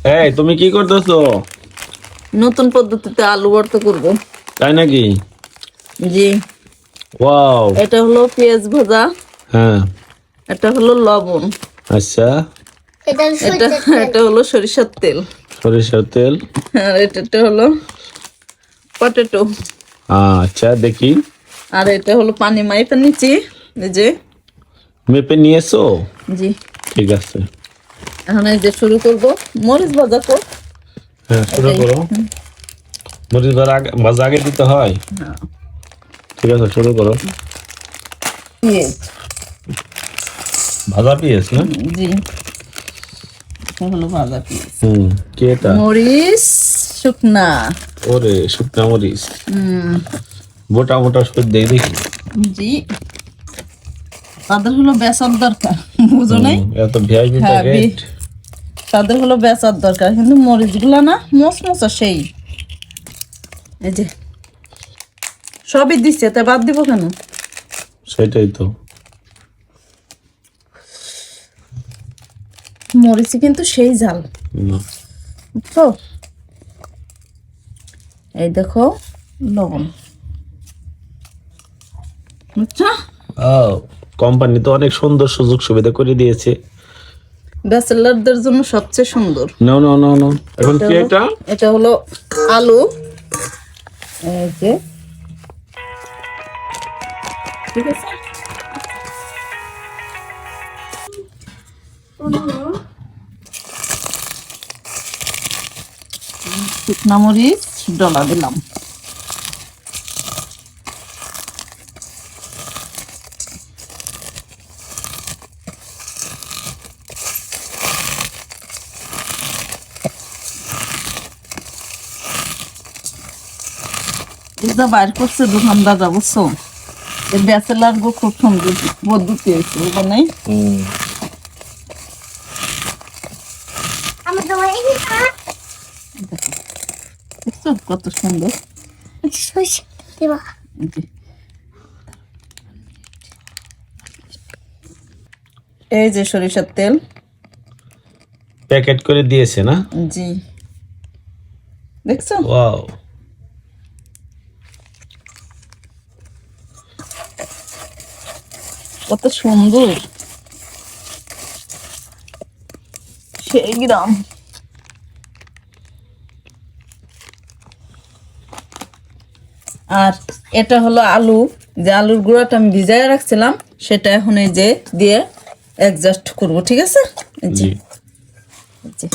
এই তুমি কি করতেছো? নতুন পদ্ধতিতে আলু ভর্তা করব। তাই নাকি? জি। ওয়াও। এটা হলো পেঁয়াজ ভাজা, হ্যাঁ। এটা হলো লবণ, আচ্ছা। এটা এটা হলো সরিষার তেল, সরিষার তেল। আর এটা হলো পটেটো, আচ্ছা দেখি। আর এটা হলো পানি মাইপা নিচ্ছি, এই যে। মেপে নিয়েছো? জি। ঠিক আছে। এখন এই যে শুরু করব মরিচ ভাজা তো। হ্যাঁ শুরু করো। মরিচ ভাজা আগে দিতে হয়? হ্যাঁ। ঠিক আছে শুরু করো। পেঁয়াজ। ভাজা পেঁয়াজ না? জি, এটা হলো ভাজা পেঁয়াজ। কি এটা? মরিচ শুকনা। ওরে শুকনা মরিচ। হুম। মোটা মোটা সব দিয়ে দেখি। জি, তাদের হলো বেচার দরকার, বুঝো নাই? এত ভিআইপি হ্যাঁ, প্যাকেট। তাদের হলো বেচার দরকার, কিন্তু মরিচগুলো না মচমচা সেই। এই যে সবই দিচ্ছে, তা বাদ দিব কেন? সেটাই তো। মরিচে কিন্তু সেই ঝাল, না। বুঝছো? এই দেখো লবণ, বুঝছো? কোম্পানি তো অনেক সুন্দর সুযোগ সুবিধা করে দিয়েছে। ব্যাচেলারদের জন্য সবচেয়ে সুন্দর। No no no no. এখন কি এটা? এটা হলো আলু, এই যে। ঠিক আছে, শুকনা মরিচ ডলা দিলাম। এটা বাইর করছে দোকানদাররা, বুঝছো? এই ব্যাচেলার গো খুব সুন্দর পদ্ধতি হয়েছে, বুঝো নাই? দেখছো কত সুন্দর। এই যে। এই যে সরিষার তেল। প্যাকেট করে দিয়েছে না? জি, দেখছো? ওয়াও। কত সুন্দর সেই গ্রাম। আর এটা হলো আলু, যে আলুর গুঁড়াটা আমি ভিজায় রাখছিলাম, সেটা এখন এই যে দিয়ে অ্যাডজাস্ট করবো। ঠিক আছে, এই যে, জি। এই যে।